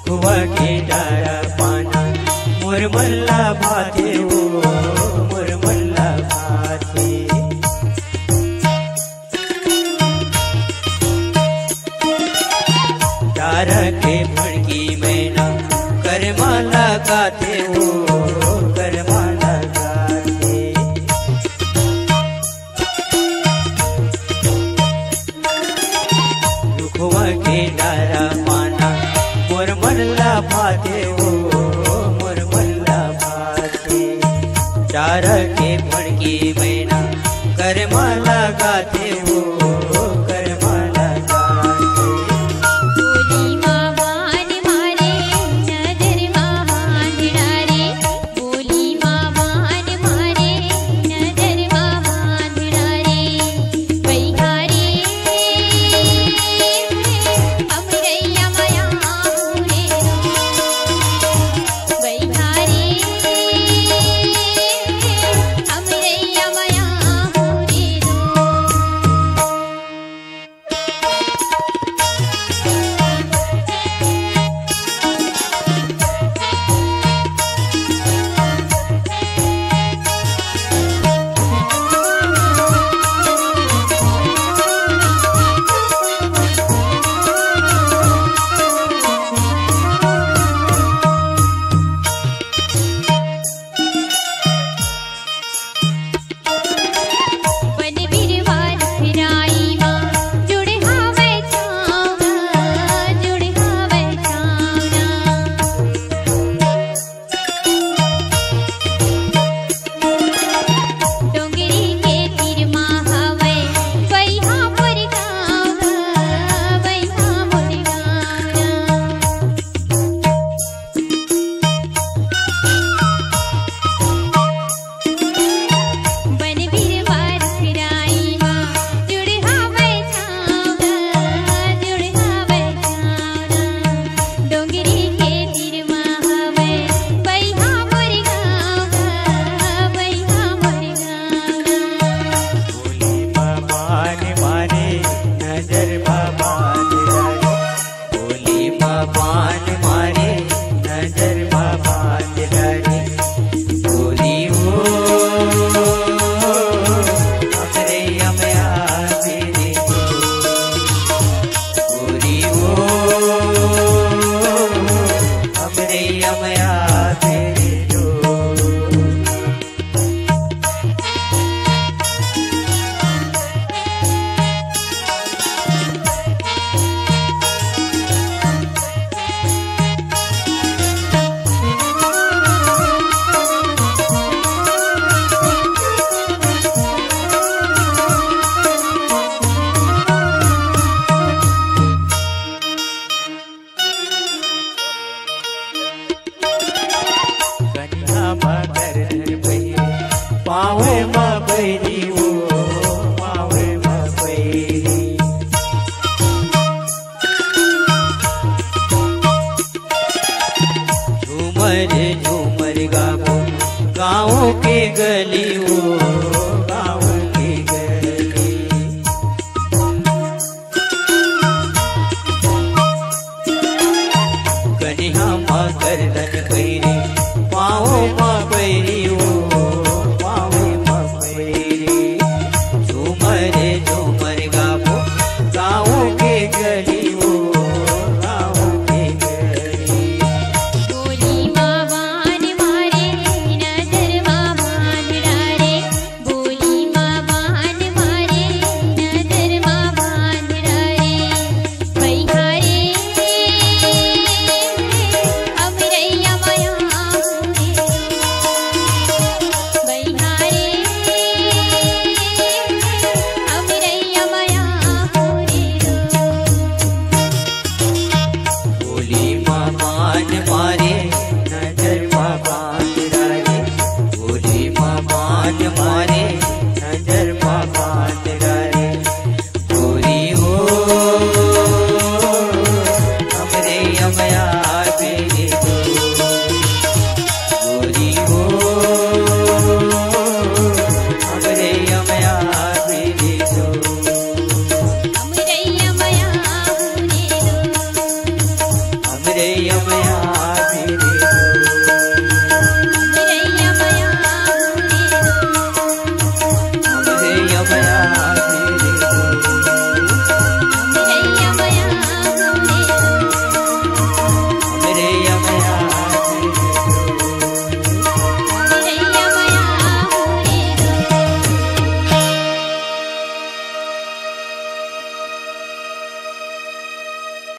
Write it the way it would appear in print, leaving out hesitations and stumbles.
रुखवा के डारा पाना मुरमल्ला भाते हो मुरमल्ला भाते। डारा के फड़की मैना करमा लगाते हो करमा लगाते। रुखवा के डारा पाना मुरमल्ला भाते हो मुरमल्ला भाते। डारा के फड़की मैना करमा लगाते हो करमा लगाते। बोली मावान मारे नजर मावान डारे बोली मावान मारे नजर मावान डारे बैहारे अमरैया माया रे बैहारे अमरैया माया रे वन बिरवार फिराई माँ जुड़ हावे छावना जुड़ हावे छावना। डोंगरी के तीर माँ हावे बैहा मोर गाँव बैहा मोर गाँव। वन बिरवार फिराई माँ जुड़ हावे छावना जुड़ हावे छावना। डोंगरी के तीर माँ हावे बैहा मोर गाँव बैहा मोर गाँव। बोली मावान मारे नजर मावान डारे बोली मावान मारे नजर मावान डारे। बोली हो हमरे यमया तेरे बोली हो हमरे यमया तेरे जो। कन्या मगर बहे पावे बैरी हो पावे बैरी। झूमर झूमर गावो गाँव के गली हो